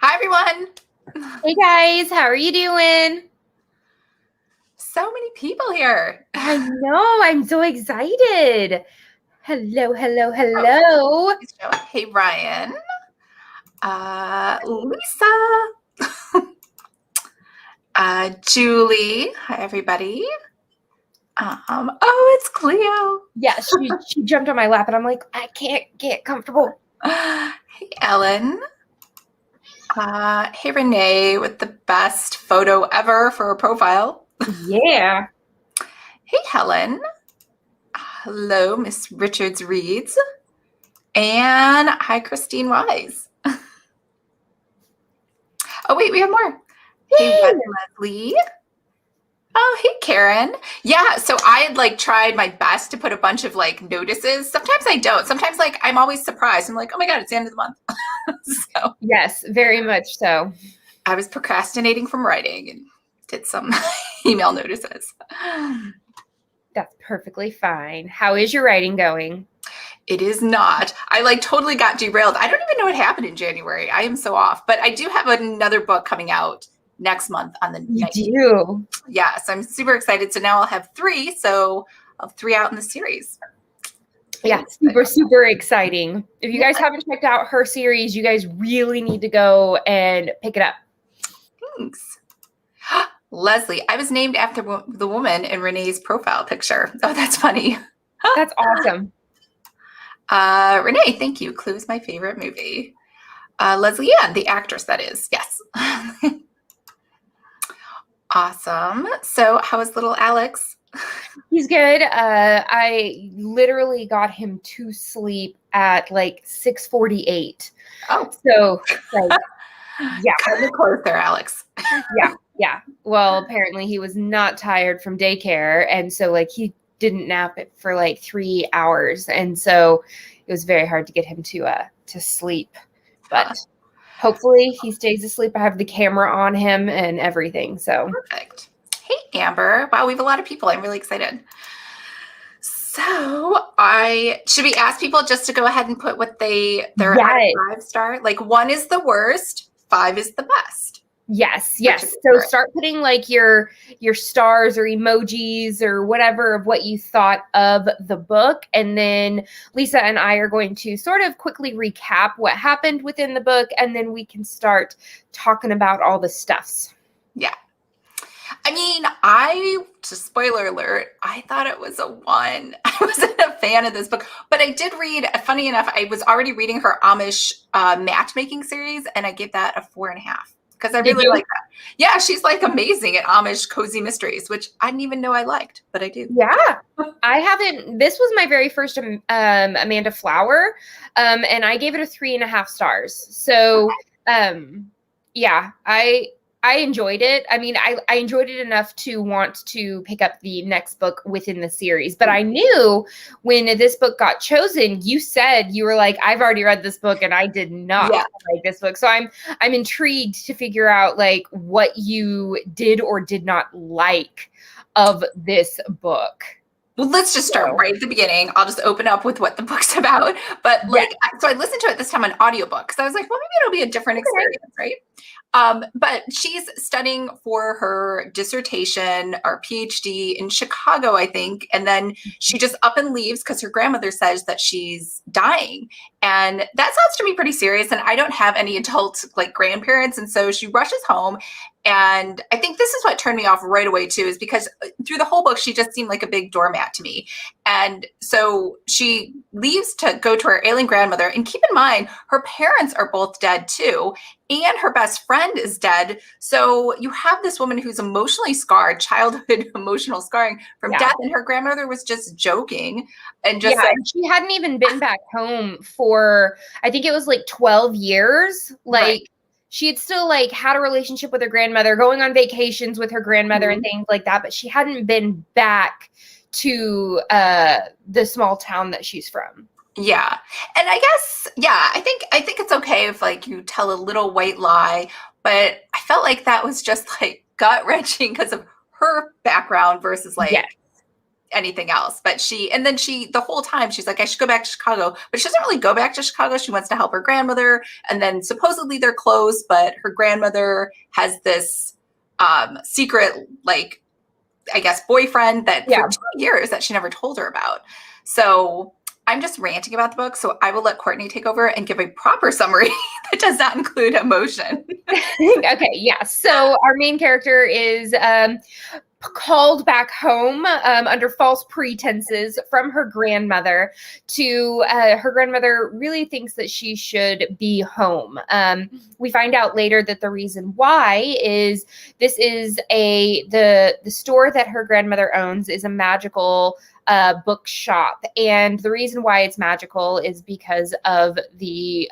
Hi, everyone. Hey guys, how are you doing? So many people here. I know, I'm so excited. Hello, hello, Oh, hello. hey, Ryan. Lisa. Julie. Hi, everybody. Oh, it's Cleo. Yeah, she jumped on my lap and I'm like, I can't get comfortable. Hey, Ellen. Hey, Renee with the best photo ever for a profile. Yeah. Hey, Helen. Hello, Miss Richards Reads. And hi, Christine Wise. Oh, wait, we have more. Hey, Leslie. Oh, hey, Karen. Yeah, so I had tried my best to put a bunch of notices. Sometimes I don't. Sometimes I'm always surprised. I'm like, oh my God, it's the end of the month. So Yes, very much so. I was procrastinating from writing and did some email notices. That's perfectly fine. How is your writing going? It is not. I totally got derailed. I don't even know what happened in January. I am so off. But I do have another book coming out next month on the 19th. You do? Yeah, so I'm super excited. So now I'll have 3. So I'll have 3 out in the series. Yeah, super exciting. If you guys haven't checked out her series, you guys really need to go and pick it up. Thanks. Leslie, I was named after the woman in Renee's profile picture. Oh, that's funny. That's awesome. Renee, thank you. Clue is my favorite movie. Leslie Ann, the actress, that is. Yes. Awesome. So how is little Alex? He's good. I literally got him to sleep at 6:48. Oh. So yeah. Kind of close there, Alex. Yeah. Well, apparently he was not tired from daycare. And so he didn't nap it for 3 hours. And so it was very hard to get him to sleep. But hopefully he stays asleep. I have the camera on him and everything. So perfect. Hey, Amber. Wow, we have a lot of people. I'm really excited. So should we ask people just to go ahead and put what their out of 5 star? 1 is the worst, 5 is the best. Yes. So start putting your stars or emojis or whatever of what you thought of the book. And then Lisa and I are going to sort of quickly recap what happened within the book. And then we can start talking about all the stuffs. Yeah. I mean, just spoiler alert, I thought it was a 1. I wasn't a fan of this book, but I did read, funny enough, I was already reading her Amish matchmaking series, and I gave that a 4.5 because I really like that. Yeah, she's amazing at Amish cozy mysteries, which I didn't even know I liked, but I do. Yeah, I haven't. This was my very first Amanda Flower, and I gave it a 3.5 stars. So, yeah, I enjoyed it. I mean, I enjoyed it enough to want to pick up the next book within the series. But I knew when this book got chosen, you said you were like, I've already read this book and I did not like this book. So I'm intrigued to figure out what you did or did not like of this book. Well, let's just start right at the beginning. I'll just open up with what the book's about. But so I listened to it this time on audiobook because I was like, well, maybe it'll be a different experience, right? But she's studying for her dissertation or PhD in Chicago, I think. And then she just up and leaves because her grandmother says that she's dying. And that sounds to me pretty serious. And I don't have any adult grandparents. And so she rushes home. And I think this is what turned me off right away, too, is because through the whole book, she just seemed like a big doormat to me. And so she leaves to go to her ailing grandmother. And keep in mind, her parents are both dead, too. And her best friend is dead. So you have this woman who's emotionally scarred, childhood emotional scarring from death. And her grandmother was just joking. And just and she hadn't even been back home for, I think it was 12 years. She had still had a relationship with her grandmother, going on vacations with her grandmother and things like that. But she hadn't been back to the small town that she's from. Yeah. And I guess, I think it's okay if you tell a little white lie, but I felt like that was just gut wrenching because of her background versus anything else. But and then the whole time she's like, I should go back to Chicago, but she doesn't really go back to Chicago. She wants to help her grandmother. And then supposedly they're close, but her grandmother has this secret, like, I guess, boyfriend that for 2 years that she never told her about. So I'm just ranting about the book. So I will let Courtney take over and give a proper summary that does not include emotion. Okay. Yeah. So our main character is, called back home under false pretenses from her grandmother to her grandmother really thinks that she should be home. We find out later that the reason why is this is the store that her grandmother owns is a magical bookshop, and the reason why it's magical is because of the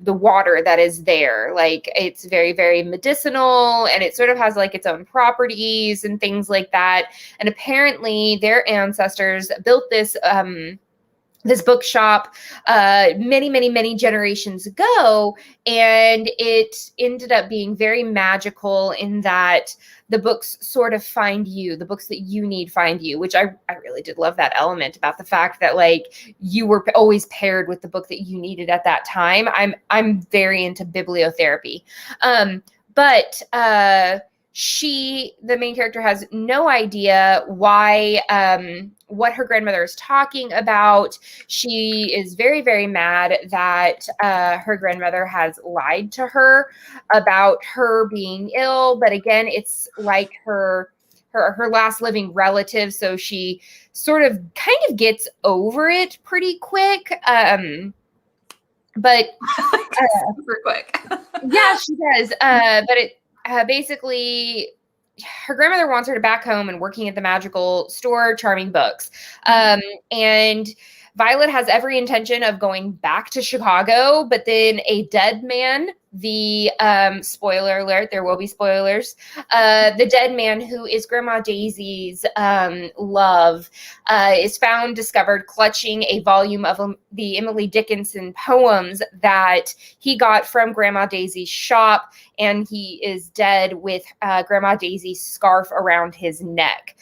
water that is there. Like, it's very, very medicinal, and it sort of has like its own properties and things like that. And apparently their ancestors built this bookshop many, many, many generations ago, and it ended up being very magical in that the books sort of find you, the books that you need find you, which I really did love that element about the fact that like you were always paired with the book that you needed at that time. I'm very into bibliotherapy. But the main character, has no idea why, what her grandmother is talking about. She is very, very mad that her grandmother has lied to her about her being ill. But again, it's like her last living relative. So she sort of kind of gets over it pretty quick. But super quick. Yeah, she does. But it basically, her grandmother wants her to back home and working at the magical store, charming books. And Violet has every intention of going back to Chicago, but then a dead man, the spoiler alert, there will be spoilers, the dead man who is Grandma Daisy's love is found discovered clutching a volume of the Emily Dickinson poems that he got from Grandma Daisy's shop, and he is dead with Grandma Daisy's scarf around his neck.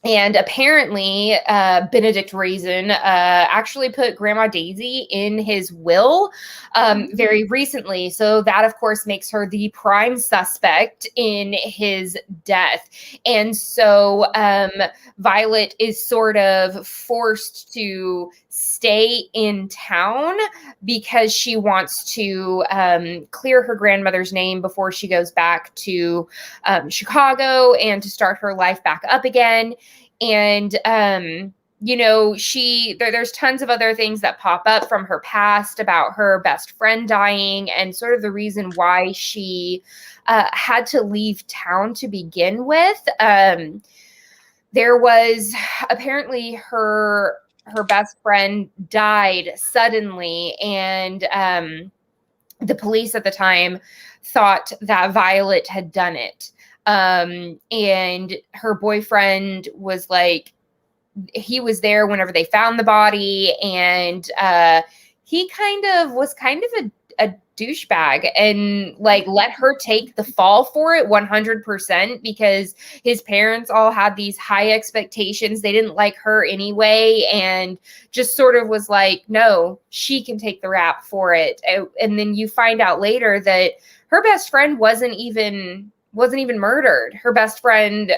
And apparently, Benedict Raisin actually put Grandma Daisy in his will very recently. So that, of course, makes her the prime suspect in his death. And so Violet is sort of forced to stay in town because she wants to clear her grandmother's name before she goes back to Chicago and to start her life back up again. And, you know, there's tons of other things that pop up from her past about her best friend dying and sort of the reason why she had to leave town to begin with. There was apparently her best friend died suddenly, and the police at the time thought that Violet had done it. And her boyfriend was like, he was there whenever they found the body, and he was kind of a douchebag and like let her take the fall for it 100% because his parents all had these high expectations. They didn't like her anyway, and just sort of was like, no, she can take the rap for it. And then you find out later that her best friend wasn't even murdered. Her best friend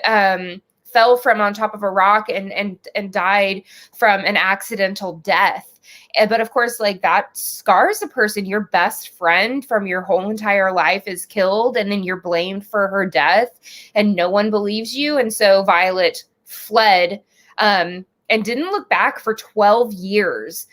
fell from on top of a rock and died from an accidental death. But of course, like, that scars a person. Your best friend from your whole entire life is killed, and then you're blamed for her death, and no one believes you. And so Violet fled and didn't look back for 12 years.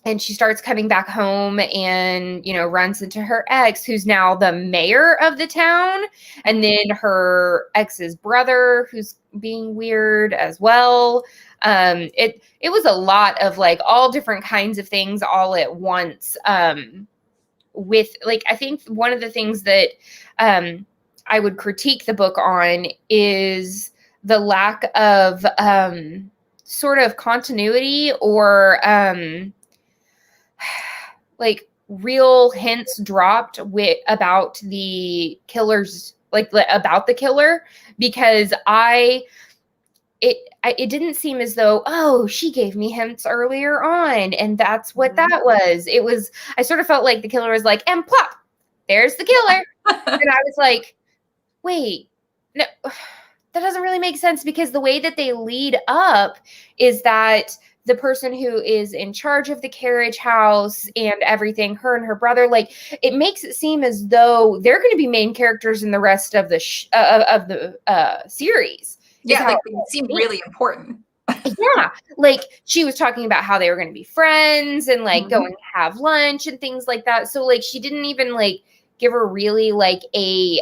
And she starts coming back home and, you know, runs into her ex, who's now the mayor of the town. And then her ex's brother, who's being weird as well. It was a lot of like all different kinds of things all at once. With like, I think one of the things that I would critique the book on is the lack of sort of continuity or like real hints dropped about the killer's like about the killer, because it didn't seem as though, oh, she gave me hints earlier on, and that's what that was. It was, I sort of felt like the killer was like, and plop, there's the killer. And I was like, wait, no, that doesn't really make sense, because the way that they lead up is that the person who is in charge of the carriage house and everything, her and her brother, like, it makes it seem as though they're going to be main characters in the rest of the series. Yeah, like they seem really important. Yeah, like she was talking about how they were going to be friends and like go and have lunch and things like that. So like she didn't even like give her really like a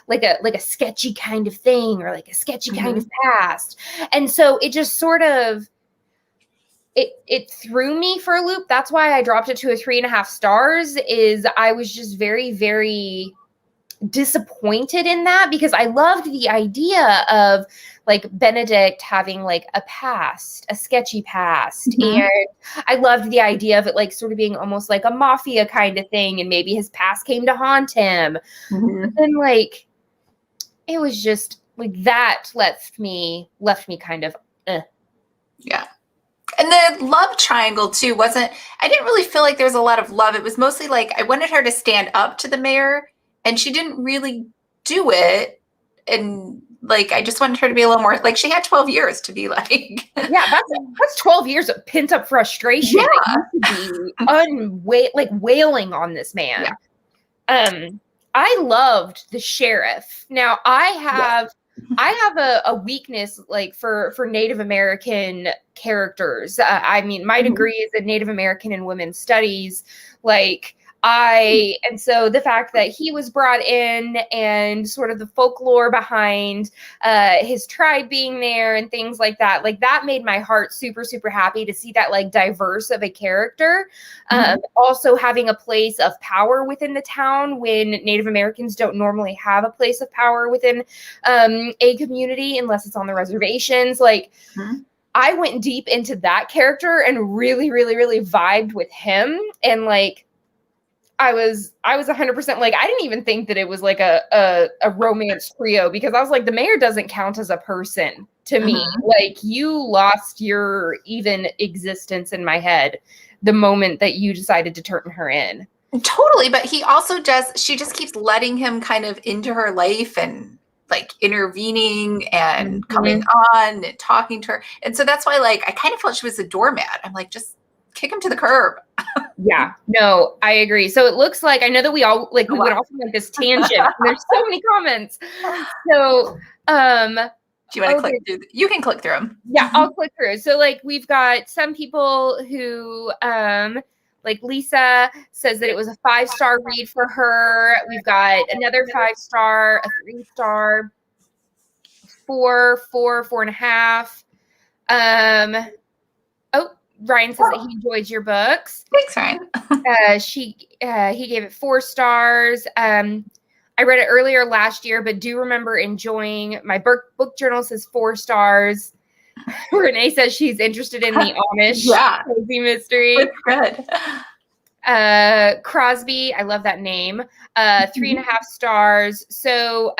like a sketchy kind of thing, or like a sketchy kind of past. And so it just sort of it threw me for a loop. That's why I dropped it to a 3.5 stars. Is I was just very, very disappointed in that, because I loved the idea of like Benedict having like a past, a sketchy past. And I loved the idea of it like sort of being almost like a mafia kind of thing, and maybe his past came to haunt him. And like it was just like that left me kind of Yeah. And the love triangle too I didn't really feel like there was a lot of love. It was mostly like I wanted her to stand up to the mayor, and she didn't really do it. And like, I just wanted her to be a little more like, she had 12 years to be like, yeah, that's 12 years of pent up frustration. Yeah. That used to be wailing on this man. Yeah. I loved the sheriff. Now I have a weakness like for Native American characters. I mean, my degree is in Native American and Women's Studies. And so the fact that he was brought in, and sort of the folklore behind his tribe being there and things like that made my heart super, super happy to see that like diverse of a character. Also having a place of power within the town when Native Americans don't normally have a place of power within a community unless it's on the reservations. Like I went deep into that character and really, really, really vibed with him. And like, I was 100% like, I didn't even think that it was like a romance trio, because I was like, the mayor doesn't count as a person to me. Like, you lost your even existence in my head the moment that you decided to turn her in. Totally. But she just keeps letting him kind of into her life and like intervening and coming on and talking to her. And so that's why like, I kind of felt she was a doormat. I'm like, just kick him to the curb. Yeah, no, I agree. So it looks like, I know that we all like, we went off on like this tangent. There's so many comments. So, do you want to click through? You can click through them. Yeah, I'll click through. So like, we've got some people who, like Lisa says that it was a 5-star read for her. We've got another 5-star, a 3-star, 4.5. Ryan says that he enjoys your books. Thanks, Ryan. He gave it 4 stars. I read it earlier last year, but do remember enjoying. My book journal says 4 stars. Renee says she's interested in the Amish cozy mystery. That's good. Crosby, I love that name. 3.5 stars. So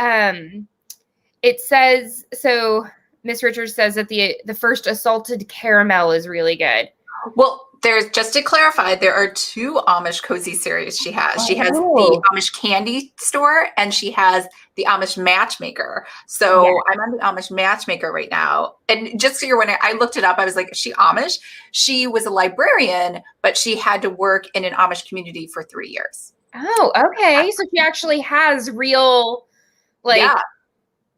it says so. Miss Richards says that the first Assaulted Caramel is really good. Well, there's, just to clarify, there are 2 Amish cozy series she has. She has the Amish candy store, and she has the Amish matchmaker. So I'm on the Amish matchmaker right now. And just so you're wondering, I looked it up. I was like, is she Amish? She was a librarian, but she had to work in an Amish community for 3 years. Oh, okay. So she actually has real, like,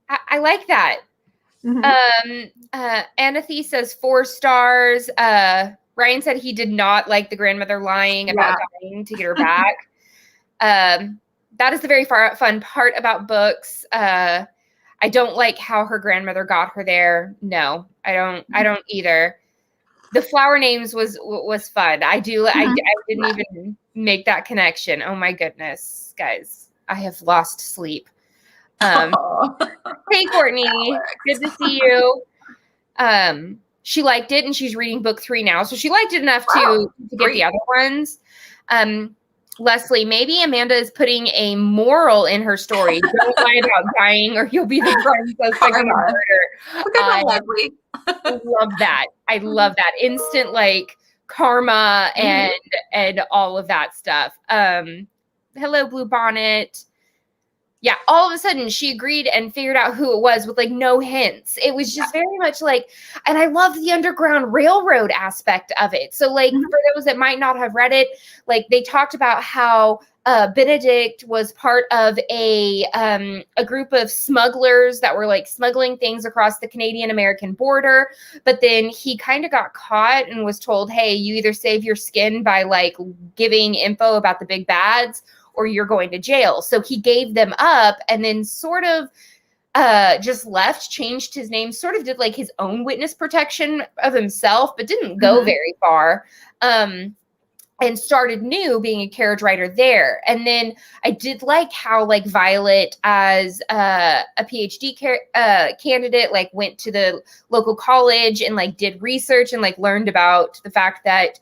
I like that. Anathy says 4 stars. Ryan said he did not like the grandmother lying about dying to get her back. That is the very fun part about books. I don't like how her grandmother got her there. No, I don't either. The flower names was fun. I didn't even make that connection. Oh my goodness, guys, I have lost sleep. Hey, Courtney, good to see you. She liked it, and she's reading book 3 now, so she liked it enough to get the other ones. Leslie, maybe Amanda is putting a moral in her story. Don't lie about dying or you'll be the prime suspect in a murder. Look at Leslie. Love that. I love that. Instant like karma and all of that stuff. Hello, Blue Bonnet. Yeah, all of a sudden she agreed and figured out who it was with like no hints. It was just very much like, and I love the Underground Railroad aspect of it. So like for those that might not have read it, like they talked about how Benedict was part of a group of smugglers that were like smuggling things across the Canadian-American border. But then he kind of got caught and was told, hey, you either save your skin by like giving info about the big bads or you're going to jail. So he gave them up and then sort of just left, changed his name, sort of did like his own witness protection of himself, but didn't go very far. And started new being a carriage rider there. And then I did like how like Violet as a PhD candidate, like went to the local college and like did research and like learned about the fact that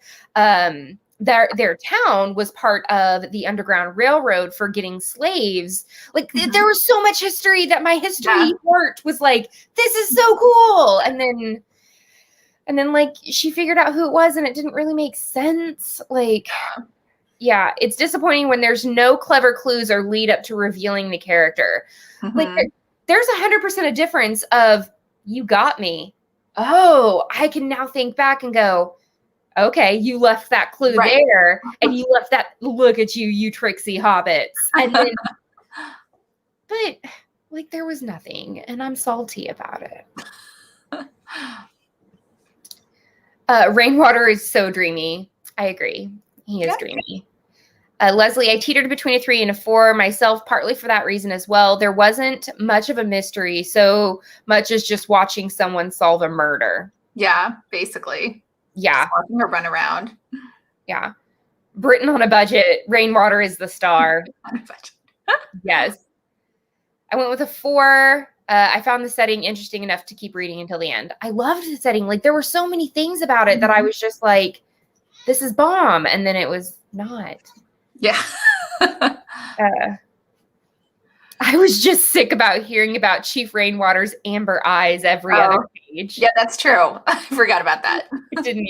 their town was part of the Underground Railroad for getting slaves. Like there was so much history that my history part was like, this is so cool. And then like she figured out who it was and it didn't really make sense. Like, yeah, it's disappointing when there's no clever clues or lead up to revealing the character. Like there's 100% a difference of you got me. Oh, I can now think back and go, okay, you left that clue there and you left that, look at you, you tricksy hobbits. And then, but like there was nothing and I'm salty about it. Rainwater is so dreamy. I agree. He is dreamy. Leslie, I teetered between a 3 and a 4 myself, partly for that reason as well. There wasn't much of a mystery, so much as just watching someone solve a murder. Yeah, basically. Yeah. Watching her run around. Yeah. Britain on a budget. Rainwater is the star. On a budget. Yes. I went with a 4. I found the setting interesting enough to keep reading until the end. I loved the setting. Like there were so many things about it that I was just like, this is bomb. And then it was not. Yeah. I was just sick about hearing about Chief Rainwater's amber eyes every other page. Yeah, that's true. I forgot about that. It didn't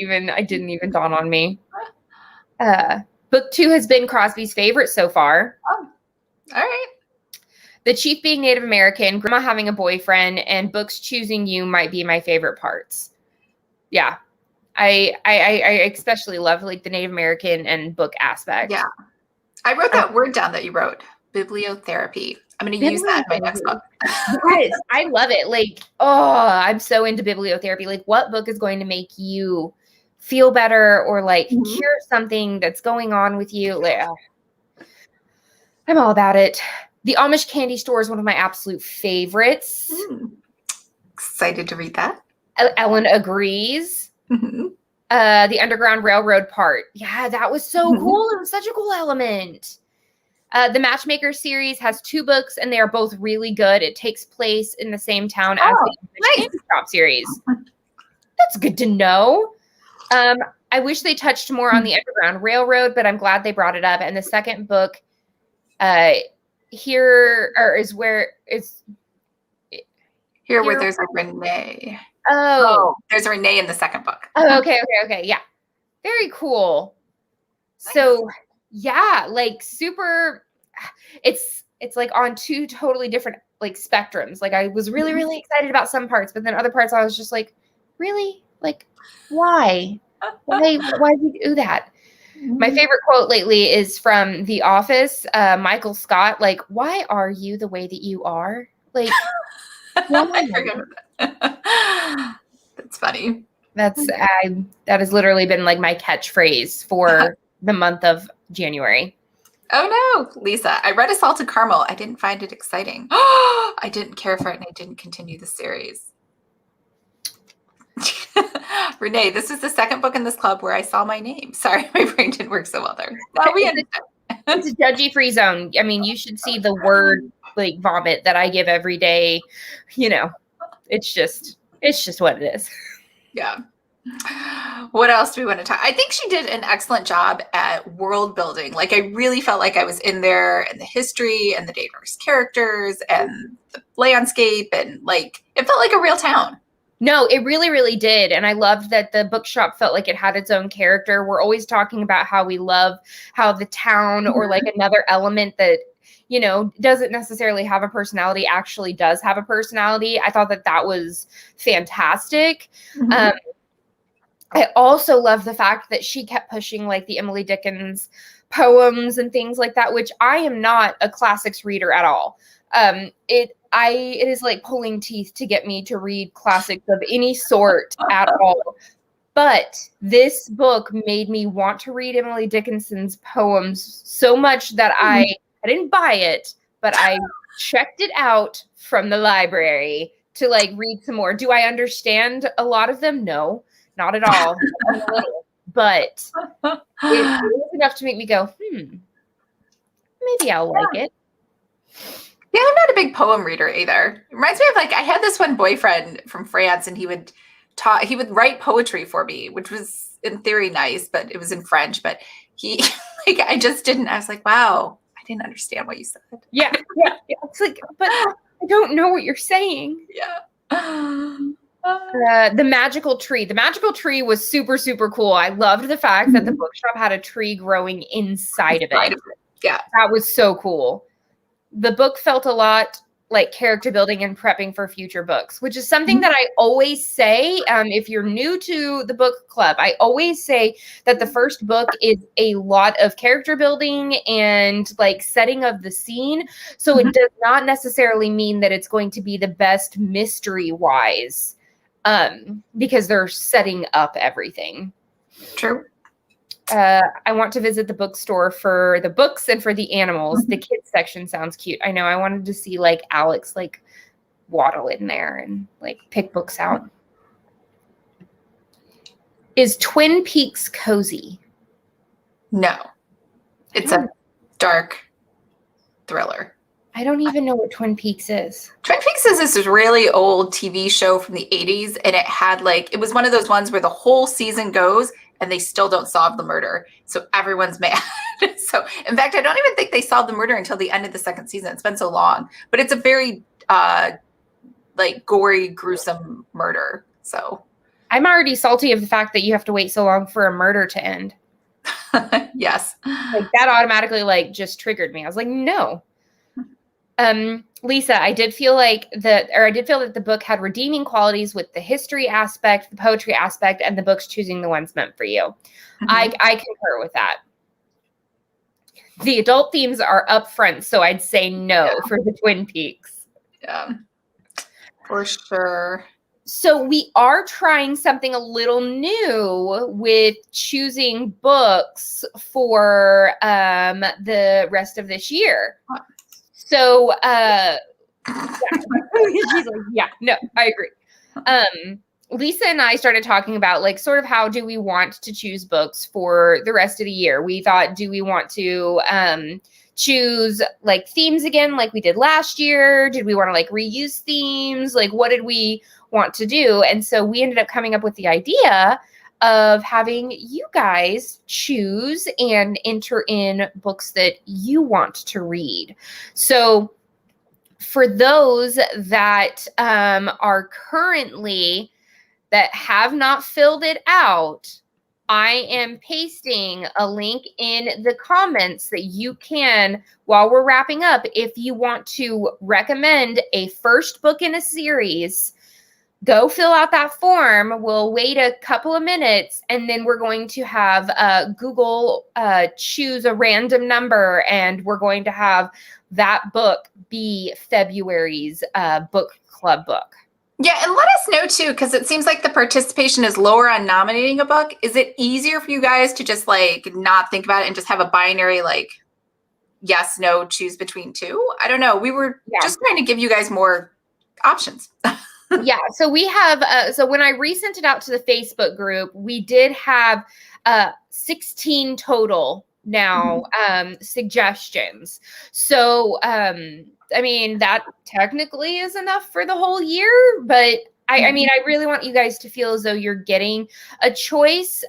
even dawn on me. Book 2 has been Crosby's favorite so far. Oh, all right. The chief being Native American, Grandma having a boyfriend, and Books choosing you might be my favorite parts. Yeah. I especially love like the Native American and book aspect. Yeah. I wrote that word down that you wrote, bibliotherapy. I'm going to use that in my next book. Yes, I love it. Like, I'm so into bibliotherapy. Like what book is going to make you feel better or like cure something that's going on with you? Like, I'm all about it. The Amish Candy Store is one of my absolute favorites. Excited to read that. Ellen agrees. The Underground Railroad part. Yeah, that was so cool. It was such a cool element. The Matchmaker series has 2 books, and they are both really good. It takes place in the same town as the Candy Shop series. That's good to know. I wish they touched more on the Underground Railroad, but I'm glad they brought it up. And the second book, here where there's a Renee. Oh, there's a Renee in the second book. Oh, okay. Yeah. Very cool. Nice. So yeah, like super, it's like on 2 totally different like spectrums. Like I was really, really excited about some parts, but then other parts I was just like, really? Like, why did you do that? My favorite quote lately is from The Office, Michael Scott, like, why are you the way that you are? Like, I forgot that. That's funny. That has literally been like my catchphrase for the month of January. Oh no, Lisa, I read Assaulted Caramel. I didn't find it exciting. I didn't care for it and I didn't continue the series. Renee, this is the second book in this club where I saw my name. Sorry, my brain didn't work so well there. No, it's a judgy free zone. I mean, you should see the word like vomit that I give every day. You know, it's just what it is. Yeah. What else do we want to talk? I think she did an excellent job at world building. Like I really felt like I was in there and the history and the diverse characters and the landscape and like it felt like a real town. No, it really, really did. And I loved that the bookshop felt like it had its own character. We're always talking about how we love how the town or like another element that, you know, doesn't necessarily have a personality actually does have a personality. I thought that that was fantastic. Mm-hmm. I also love the fact that she kept pushing like the Emily Dickens poems and things like that, which I am not a classics reader at all. It is like pulling teeth to get me to read classics of any sort at all. But this book made me want to read Emily Dickinson's poems so much that I didn't buy it, but I checked it out from the library to like read some more. Do I understand a lot of them? No. Not at all, but it was enough to make me go, maybe I'll like it. Yeah, I'm not a big poem reader either. It reminds me of like I had this one boyfriend from France, and he would write poetry for me, which was in theory nice, but it was in French. But he like I just didn't. I was like, wow, I didn't understand what you said. Yeah. It's like, but I don't know what you're saying. Yeah. The magical tree. The magical tree was super, super cool. I loved the fact that the bookshop had a tree growing inside of it. Yeah. That was so cool. The book felt a lot like character building and prepping for future books, which is something that I always say. If you're new to the book club, I always say that the first book is a lot of character building and like setting of the scene. So it does not necessarily mean that it's going to be the best mystery wise. Because they're setting up everything. True. I want to visit the bookstore for the books and for the animals. The kids section sounds cute. I know. I wanted to see like Alex like waddle in there and like pick books out. Is Twin Peaks cozy? No. It's a dark thriller. I don't even know what Twin Peaks is. Twin Peaks is this really old TV show from the 80s, and it had like, it was one of those ones where the whole season goes and they still don't solve the murder. So everyone's mad. So in fact, I don't even think they solved the murder until the end of the second season. It's been so long, but it's a very like gory, gruesome murder. So I'm already salty of the fact that you have to wait so long for a murder to end. Yes. Like that automatically like just triggered me. I was like, no. Lisa, I did feel that the book had redeeming qualities with the history aspect, the poetry aspect, and the books choosing the ones meant for you. I concur with that. The adult themes are up front, so I'd say no for the Twin Peaks. Yeah, for sure. So we are trying something a little new with choosing books for the rest of this year. So, she's like, yeah, no, I agree. Lisa and I started talking about like sort of how do we want to choose books for the rest of the year? We thought, do we want to choose like themes again like we did last year? Did we want to like reuse themes? Like what did we want to do? And so we ended up coming up with the idea of having you guys choose and enter in books that you want to read. So for those that are currently that have not filled it out, I am pasting a link in the comments that you can, while we're wrapping up, if you want to recommend a first book in a series, go fill out that form. We'll wait a couple of minutes, and then we're going to have Google choose a random number, and we're going to have that book be February's book club book. Yeah, and let us know too, because it seems like the participation is lower on nominating a book. Is it easier for you guys to just like not think about it and just have a binary like yes, no, choose between two? I don't know. We were just trying to give you guys more options. Yeah, so we have, so when I resent it out to the Facebook group, we did have 16 total now suggestions. So, I mean, that technically is enough for the whole year, but I mean, I really want you guys to feel as though you're getting a choice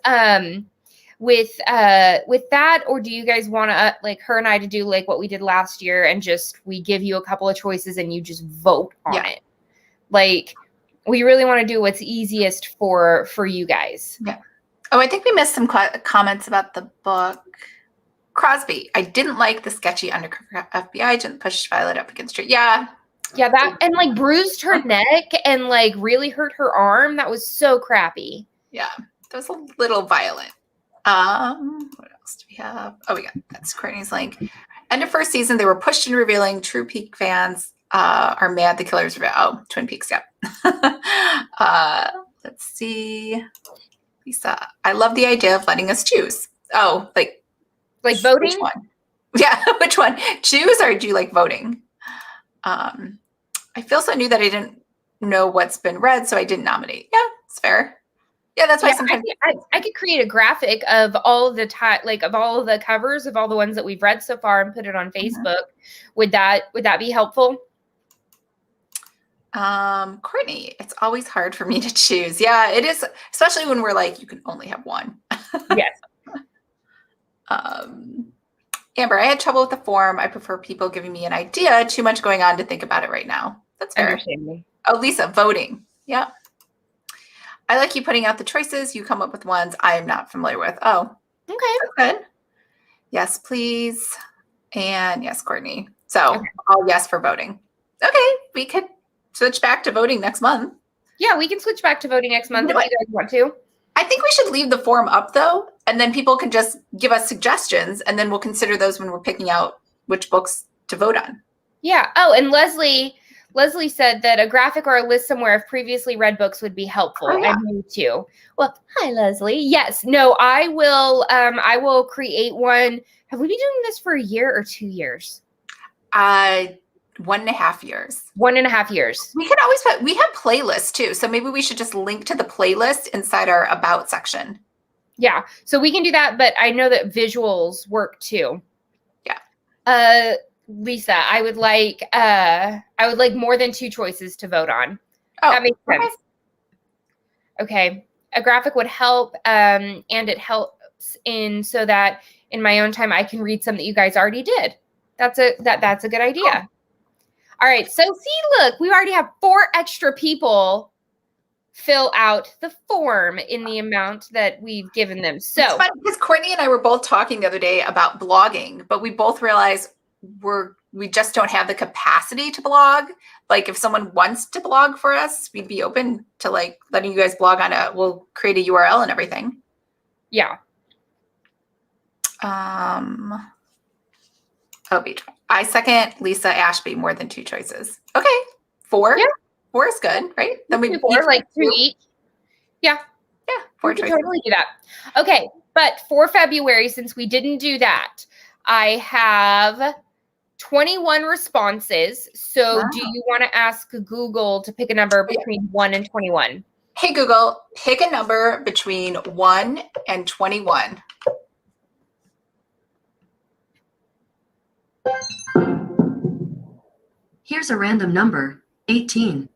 with that, or do you guys want to like her and I to do like what we did last year and just we give you a couple of choices and you just vote on it? Like, we really want to do what's easiest for you guys. Yeah. Oh, I think we missed some comments about the book. Crosby, I didn't like the sketchy undercover FBI agent push Violet up against her. Yeah, that and like bruised her neck and like really hurt her arm. That was so crappy. Yeah, that was a little violent. What else do we have? Oh, we got that's Courtney's link. End of first season, they were pushed and revealing. True Peak fans are mad the killers reveal. Oh, Twin Peaks, yeah. Let's see. Lisa, I love the idea of letting us choose. Oh, like voting? Which one? Yeah, which one? Choose, or do you like voting? I feel so new that I didn't know what's been read, so I didn't nominate. Yeah, it's fair. Yeah, that's why sometimes I could create a graphic of all of the of all of the covers of all the ones that we've read so far and put it on Facebook. Would that be helpful? Courtney, it's always hard for me to choose. Yeah, it is, especially when we're like, you can only have one. Yes. Amber, I had trouble with the form. I prefer people giving me an idea. Too much going on to think about it right now. That's fair. Oh, Lisa, voting. Yeah. I like you putting out the choices. You come up with ones I am not familiar with. Oh, okay. That's good. Yes, please. And yes, Courtney. So all yes for voting. Okay, we could switch back to voting next month. Yeah, we can switch back to voting next month if you guys want to. I think we should leave the form up though, and then people can just give us suggestions, and then we'll consider those when we're picking out which books to vote on. Yeah. Oh, and Leslie said that a graphic or a list somewhere of previously read books would be helpful. Oh, yeah. And me too. Well, hi, Leslie. Yes. No, I will create one. Have we been doing this for a year or 2 years? 1.5 years. 1.5 years. We could always we have playlists too. So maybe we should just link to the playlist inside our about section. Yeah. So we can do that, but I know that visuals work too. Yeah. Lisa, I would like more than 2 choices to vote on. Oh, that makes sense. Okay. A graphic would help, and it helps so that in my own time I can read some that you guys already did. That's a good idea. Cool. All right. So see, look, we already have 4 extra people fill out the form in the amount that we've given them. So it's funny because Courtney and I were both talking the other day about blogging, but we both realized we just don't have the capacity to blog. Like if someone wants to blog for us, we'd be open to like letting you guys blog on we'll create a URL and everything. Yeah. I second Lisa Ashby more than 2 choices. Okay. 4. Yeah. 4 is good, right? Then we 4, like 2 each. Yeah. Yeah. 4 choices. Totally do that. Okay. But for February, since we didn't do that, I have 21 responses. So do you want to ask Google to pick a number between 1 and 21? Hey, Google, pick a number between 1 and 21. Here's a random number, 18.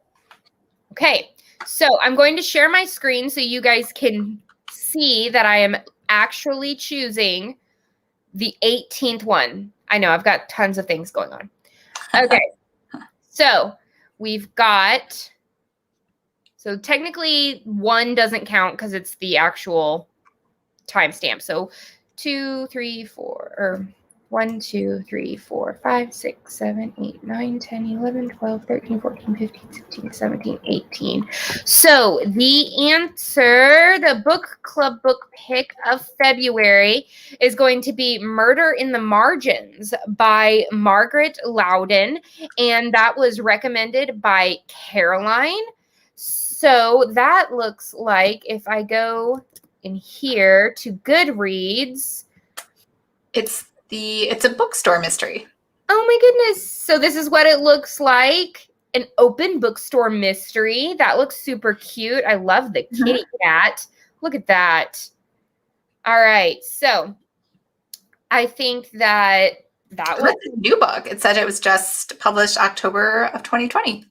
Okay, so I'm going to share my screen so you guys can see that I am actually choosing the 18th one. I know I've got tons of things going on. Okay, so we've got, so technically 1 doesn't count because it's the actual timestamp. So 2, 3, 4, or 1, 2, 3, 4, 5, 6, 7, 8, 9, 10, 11, 12, 13, 14, 15, 16, 17, 18. So the answer, the book club book pick of February is going to be Murder in the Margins by Margaret Loudon. And that was recommended by Caroline. So that looks like if I go in here to Goodreads, it's a bookstore mystery. Oh my goodness. So this is what it looks like. An open bookstore mystery. That looks super cute. I love the kitty cat. Look at that. All right. So I think that was a new book. It said it was just published October of 2020.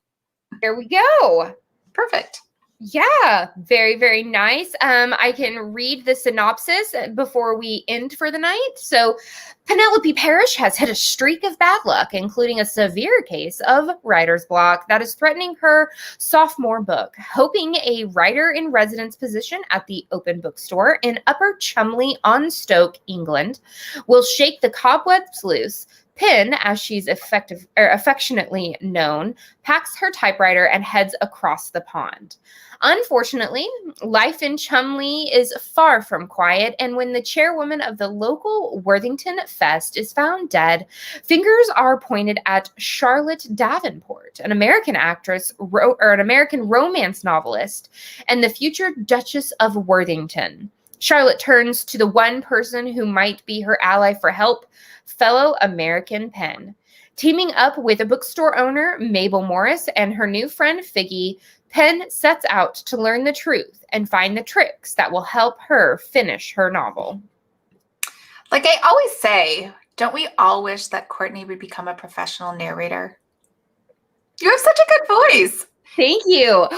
There we go. Perfect. Yeah, very, very nice. I can read the synopsis before we end for the night. So, Penelope Parrish has hit a streak of bad luck, including a severe case of writer's block that is threatening her sophomore book. Hoping a writer-in-residence position at the Open Bookstore in Upper Chumley-on-Stoke, England, will shake the cobwebs loose. Pin, as she's affectionately known, packs her typewriter and heads across the pond. Unfortunately, life in Chumley is far from quiet, and when the chairwoman of the local Worthington Fest is found dead, fingers are pointed at Charlotte Davenport, an American actress or an American romance novelist, and the future Duchess of Worthington. Charlotte turns to the one person who might be her ally for help, fellow American Pen. Teaming up with a bookstore owner, Mabel Morris, and her new friend Figgy, Pen sets out to learn the truth and find the tricks that will help her finish her novel. Like I always say, don't we all wish that Courtney would become a professional narrator? You have such a good voice. Thank you.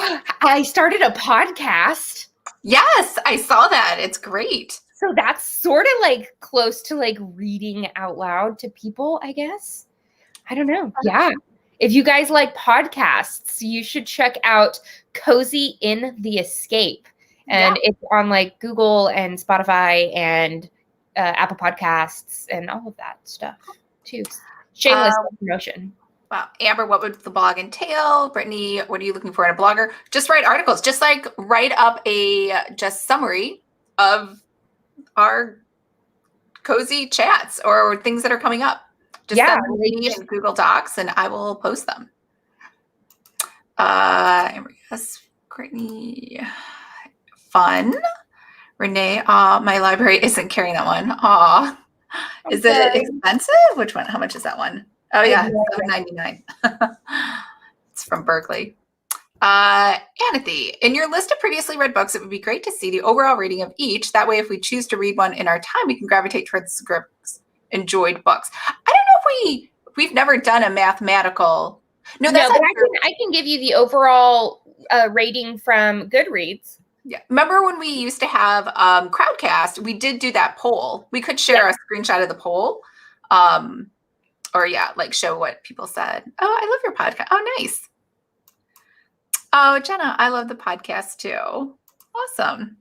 I started a podcast. Yes, I saw that. It's great. So that's sort of like close to like reading out loud to people, I guess. I don't know. Yeah. If you guys like podcasts, you should check out Cozy in the Escape. And it's on like Google and Spotify and Apple Podcasts and all of that stuff too. Shameless promotion. Wow. Amber, what would the blog entail? Brittany, what are you looking for in a blogger? Just write articles. Just like write up a just summary of our cozy chats or things that are coming up. Just send them to me in Google Docs and I will post them. Amber, yes, Courtney, fun. Renee, my library isn't carrying that one. Aw. Is it expensive? Which one? How much is that one? Oh yeah, $7.99. It's from Berkeley. Anathy, in your list of previously read books, it would be great to see the overall rating of each. That way, if we choose to read one in our time, we can gravitate towards scripts enjoyed books. I don't know if we've never done a mathematical. No, that's but I can give you the overall rating from Goodreads. Yeah. Remember when we used to have Crowdcast? We did do that poll. We could share a screenshot of the poll. Or like show what people said. Oh, I love your podcast. Oh, nice. Oh, Jenna, I love the podcast too. Awesome.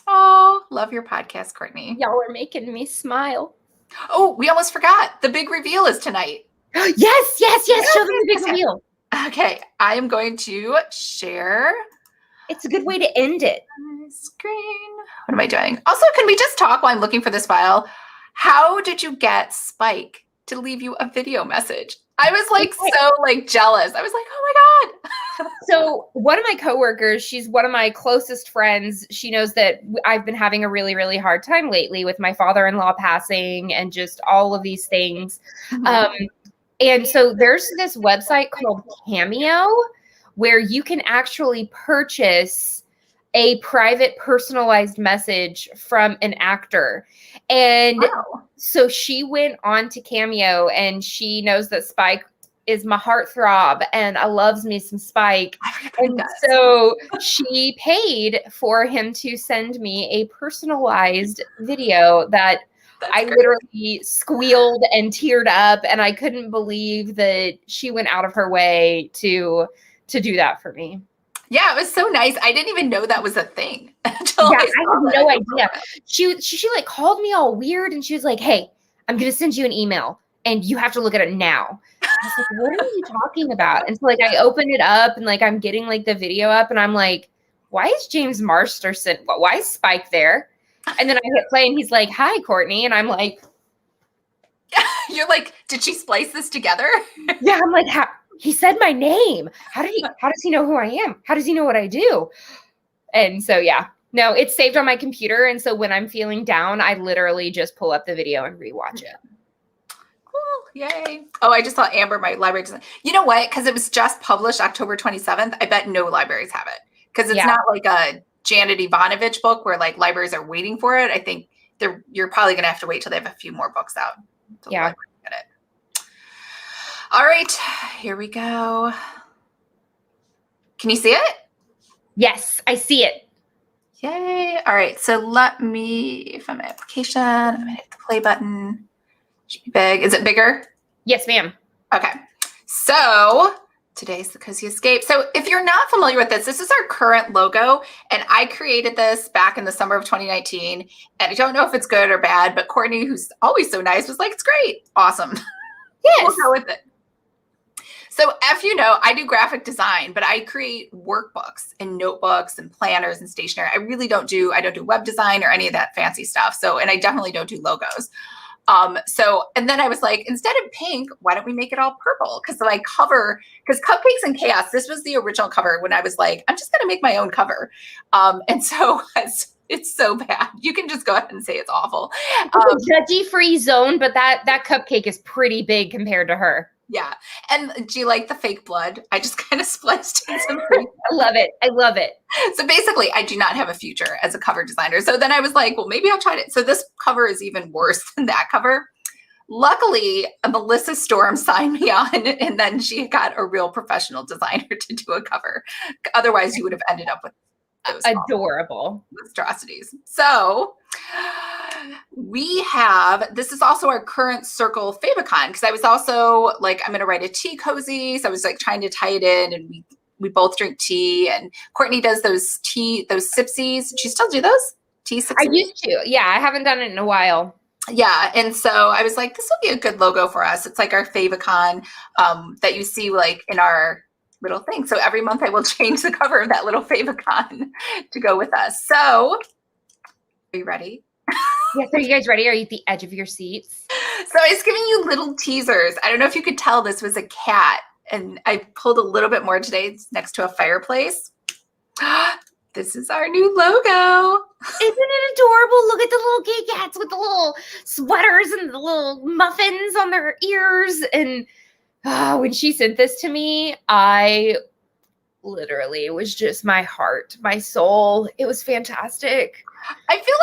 Oh, love your podcast, Courtney. Y'all are making me smile. Oh, we almost forgot. The big reveal is tonight. Yes. Show them the big reveal. Okay, I am going to share. It's a good way to end it. Screen. What am I doing? Also, can we just talk while I'm looking for this file? How did you get Spike to leave you a video message? I was like so jealous. I was like, oh my God. So one of my coworkers, she's one of my closest friends. She knows that I've been having a really, really hard time lately with my father-in-law passing and just all of these things. Mm-hmm. And so there's this website called Cameo where you can actually purchase a private personalized message from an actor. And so she went on to Cameo and she knows that Spike is my heartthrob and I loves me some Spike. And so she paid for him to send me a personalized video that I literally squealed and teared up and I couldn't believe that she went out of her way to do that for me. Yeah, it was so nice. I didn't even know that was a thing. I had no idea. She like called me all weird and she was like, hey, I'm going to send you an email and you have to look at it now. I was like, what are you talking about? And so like I opened it up and like I'm getting like the video up and I'm like, why is James Masterson? Why is Spike there? And then I hit play and he's like, hi, Courtney. And I'm like, you're like, did she splice this together? Yeah, I'm like, he said my name. How does he know who I am? How does he know what I do? And so, yeah, no, it's saved on my computer. And so when I'm feeling down, I literally just pull up the video and rewatch it. Cool. Yay. Oh, I just saw Amber, my library. You know what? Because it was just published October 27th. I bet no libraries have it. Because it's not like a Janet Ivanovich book where like libraries are waiting for it. I think you're probably going to have to wait till they have a few more books out. Yeah. Get it. All right, here we go. Can you see it? Yes, I see it. Yay. All right. So let me find my application. I'm going to hit the play button. Should be big. Is it bigger? Yes, ma'am. Okay. So today's the Cozy Escape. So if you're not familiar with this, this is our current logo. And I created this back in the summer of 2019. And I don't know if it's good or bad, but Courtney, who's always so nice, was like, it's great. Awesome. Yes. We'll go with it. So if you know, I do graphic design, but I create workbooks and notebooks and planners and stationery. I don't do web design or any of that fancy stuff. So, and I definitely don't do logos. And then I was like, instead of pink, why don't we make it all purple? Because my cover, because Cupcakes and Chaos, this was the original cover when I was like, I'm just going to make my own cover. And so it's so bad. You can just go ahead and say it's awful. It's a judgy-free zone, but that cupcake is pretty big compared to her. Yeah. And do you like the fake blood? I just kind of spliced in some fake I love it. I love it. So basically, I do not have a future as a cover designer. So then I was like, well, maybe I'll try it. So this cover is even worse than that cover. Luckily, Melissa Storm signed me on, and then she got a real professional designer to do a cover. Otherwise, you would have ended up with those adorable monstrosities. So this is also our current circle favicon, because I was also like, I'm going to write a tea cozy. So I was like trying to tie it in, and we both drink tea, and Courtney does those sipsies. Do you still do those? Tea sipsies? I used to. Yeah, I haven't done it in a while. Yeah. And so I was like, this will be a good logo for us. It's like our favicon that you see like in our little thing. So every month I will change the cover of that little favicon to go with us. So are you ready? Yes. Are you guys ready? Are you at the edge of your seats? So I was giving you little teasers. I don't know if you could tell this was a cat, and I pulled a little bit more today. It's next to a fireplace. This is our new logo. Isn't it adorable? Look at the little gay cats with the little sweaters and the little muffins on their ears. And when she sent this to me, I literally, it was just my heart, my soul. It was fantastic. I feel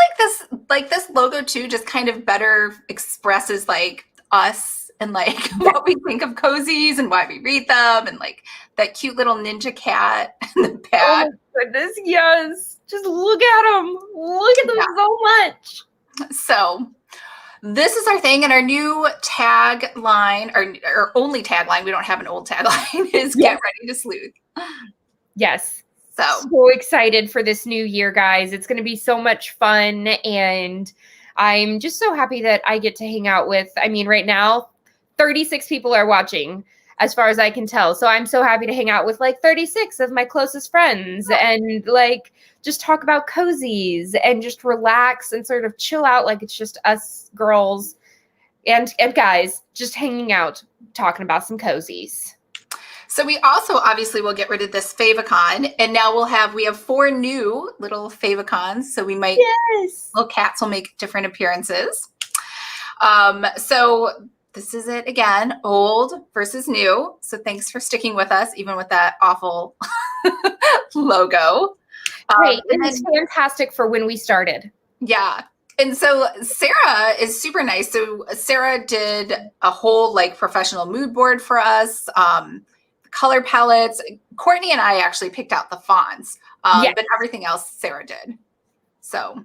like this logo too just kind of better expresses like us and like what we think of cozies and why we read them, and like that cute little ninja cat in the back. Oh my goodness, yes. Just look at them. Look at them so much. So this is our thing, and our new tagline, our only tagline, we don't have an old tagline, is Get Ready to Sleuth. Yes. So excited for this new year, guys. It's going to be so much fun, and I'm just so happy that I get to hang out with, right now, 36 people are watching as far as I can tell. So I'm so happy to hang out with like 36 of my closest friends and like just talk about cozies and just relax and sort of chill out. Like it's just us girls and guys just hanging out, talking about some cozies. So we also obviously will get rid of this favicon, and now we have 4 new little favicons. So we might, little cats will make different appearances. So this is it again, old versus new. So thanks for sticking with us, even with that awful logo. Great. And it's fantastic for when we started. Yeah. And so Sarah is super nice. So Sarah did a whole like professional mood board for us, color palettes. Courtney and I actually picked out the fonts, but everything else Sarah did. So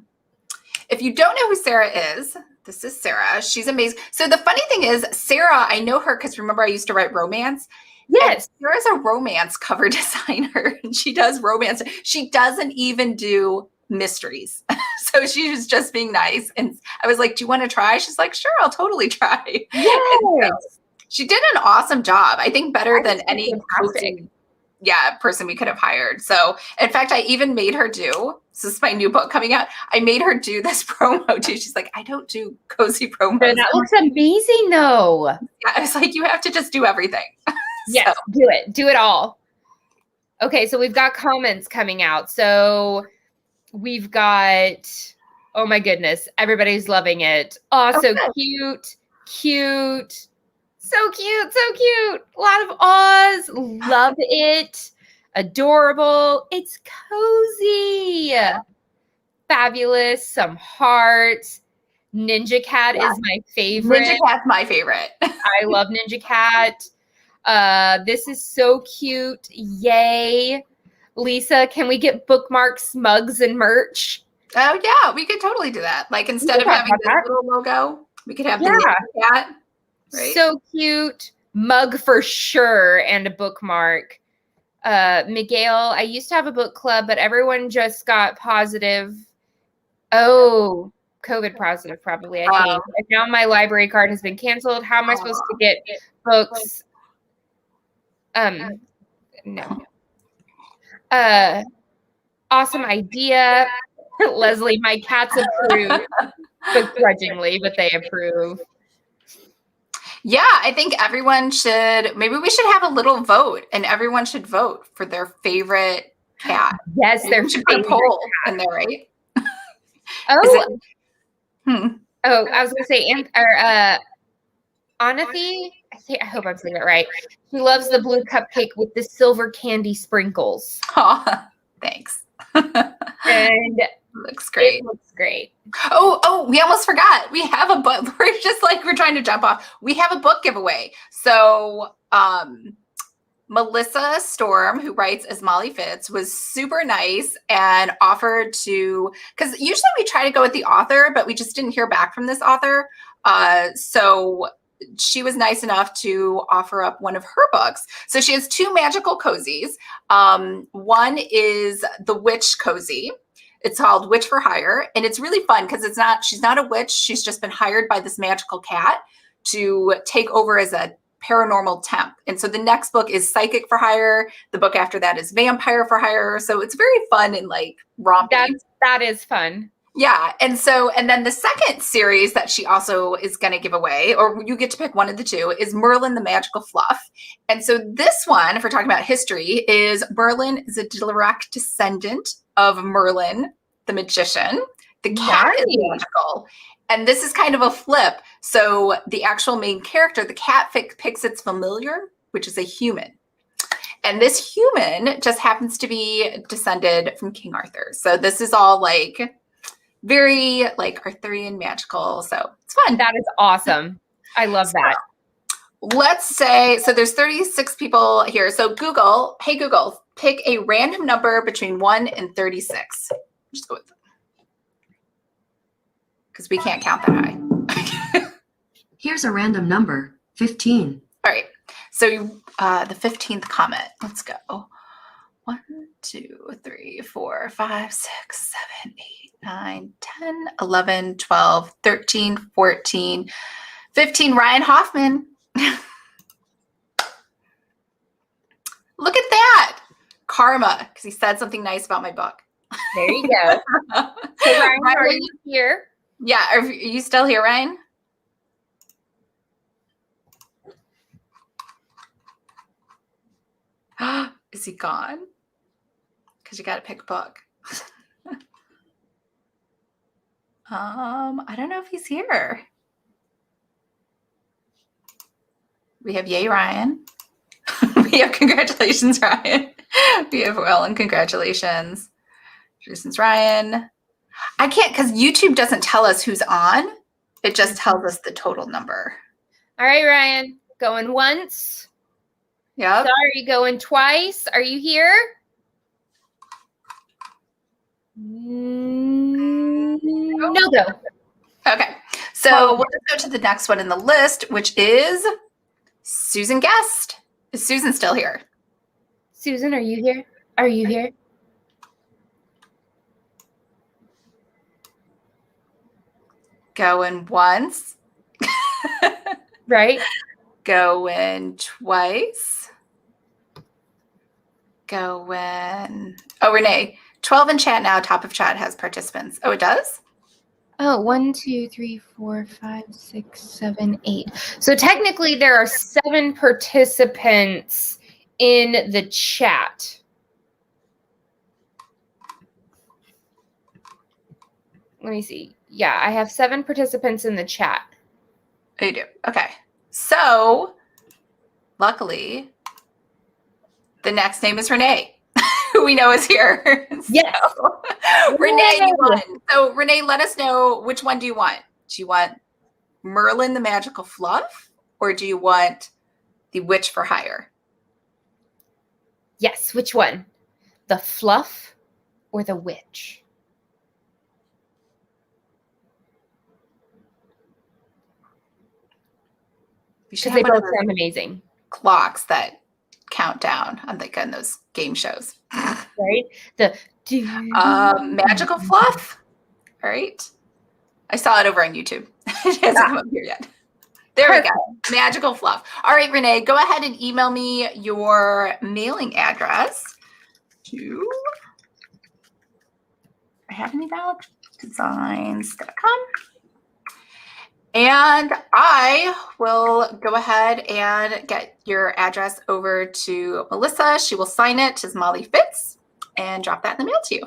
if you don't know who Sarah is, this is Sarah. She's amazing. So the funny thing is, Sarah, I know her because remember I used to write romance. Yes. Sarah's a romance cover designer, and she does romance. She doesn't even do mysteries. So she was just being nice. And I was like, do you want to try? She's like, sure, I'll totally try. Yes. So she did an awesome job. I think better than any person we could have hired. So in fact, I even made her this is my new book coming out. I made her do this promo too. She's like, I don't do cozy promos. That looks amazing though. Yeah, I was like, you have to just do everything. Yes, do it. Do it all. Okay, so we've got comments coming out. So we've got, oh my goodness, everybody's loving it. Oh, so cute. So cute, so cute. A lot of awes. Love it. Adorable. It's cozy. Fabulous. Some hearts. Ninja Cat is my favorite. Ninja Cat's my favorite. I love Ninja Cat. This is so cute. Yay. Lisa, can we get bookmarks, mugs, and merch? Oh yeah, we could totally do that. Like instead of talk having about this that. little logo, we could have the Yeah. name cat. Right? So cute. Mug for sure, and a bookmark. Miguel, I used to have a book club, but everyone just got positive. Oh, COVID positive, probably, I think. And now my library card has been canceled. How am I supposed to get books? No. Awesome idea. Leslie, my cats approve, begrudgingly, but they approve. Yeah, I think everyone should, maybe we should have a little vote and everyone should vote for their favorite cat. Yes, Maybe their we should put a favorite poll cat. in there, right? Oh, Hmm. oh, I was gonna say, Anathi, I hope I'm saying that right. She loves the blue cupcake with the silver candy sprinkles. Aw, thanks. And Looks great. it looks great. Oh, we almost forgot. We have a book. We're just like, we're trying to jump off. We have a book giveaway. So, Melissa Storm, who writes as Molly Fitz, was super nice and offered to, because usually we try to go with the author, but we just didn't hear back from this author. So she was nice enough to offer up one of her books. So she has two magical cozies. One is the Witch Cozy. It's called Witch for Hire, and it's really fun because she's not a witch. She's just been hired by this magical cat to take over as a paranormal temp. And so the next book is Psychic for Hire. The book after that is Vampire for Hire. So it's very fun and like romping. That is fun. Yeah. And then the second series that she also is going to give away, or you get to pick one of the two, is Merlin the Magical Fluff. And so this one, if we're talking about history, is Merlin is a direct descendant of Merlin the magician. The cat is magical. And this is kind of a flip. So the actual main character, the cat, picks its familiar, which is a human. And this human just happens to be descended from King Arthur. So this is all like very like Arthurian magical. So it's fun. That is awesome. I love that. Let's say, so there's 36 people here. So Google, hey Google, pick a random number between 1 and 36. Just go with it. Because we can't count that high. Here's a random number, 15. All right. So the 15th comment. Let's go. 1, 2, 3, 4, 5, 6, 7, 8, 9, 10, 11, 12, 13, 14, 15. Ryan Hoffman. Look at that. Karma, because he said something nice about my book. There you go. So Ryan, are you here? Yeah. Are you still here, Ryan? Is he gone? Because you got to pick a book. I don't know if he's here. We have yay, Ryan. We have congratulations, Ryan. We have well and congratulations. Congratulations, Ryan. I can't, because YouTube doesn't tell us who's on. It just tells us the total number. All right, Ryan. Going once. Yep. Sorry, going twice. Are you here? No go. Okay. So we'll just go to the next one in the list, which is Susan Guest. Is Susan still here? Susan, are you here? Are you here? Going once. Right. Going twice. Going. Oh, Renee. 12 in chat now. Top of chat has participants. Oh, it does? Oh, 1, 2, 3, 4, 5, 6, 7, 8. So technically there are 7 participants in the chat. Let me see. Yeah, I have 7 participants in the chat. Oh, you do. Okay. So luckily, the next name is Renee, who we know is here. Yes. So, Renee, you won. So Renee, let us know, which one do you want? Do you want Merlin the Magical Fluff, or do you want the Witch for Hire? Yes, which one? the fluff or the witch? We should Because they have one both of those sound amazing, clocks that count down on like on those game shows. right? The Magical fluff. All right. I saw it over on YouTube. It hasn't come up here yet. There we go. Magical fluff. All right, Renee, go ahead and email me your mailing address to I have any designs.com. And I will go ahead and get your address over to Melissa. She will sign it as Molly Fitz and drop that in the mail to you.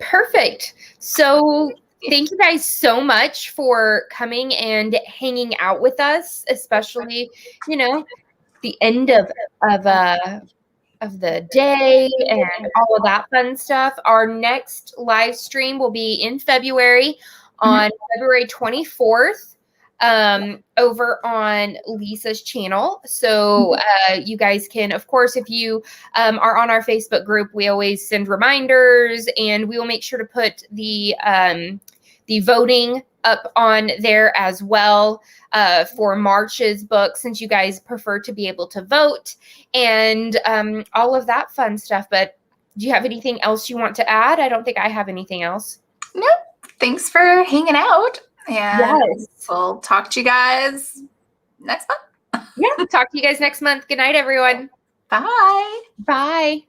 Perfect. So thank you guys so much for coming and hanging out with us, especially, you know, the end of the day and all of that fun stuff. Our next live stream will be in February on February 24th over on Lisa's channel. So you guys can, of course, if you are on our Facebook group, we always send reminders, and we will make sure to put the voting up on there as well for March's book, since you guys prefer to be able to vote and all of that fun stuff. But do you have anything else you want to add? I don't think I have anything else. Nope. Thanks for hanging out. And Yes. we'll talk to you guys next month. Yeah. Talk to you guys next month. Good night, everyone. Bye. Bye.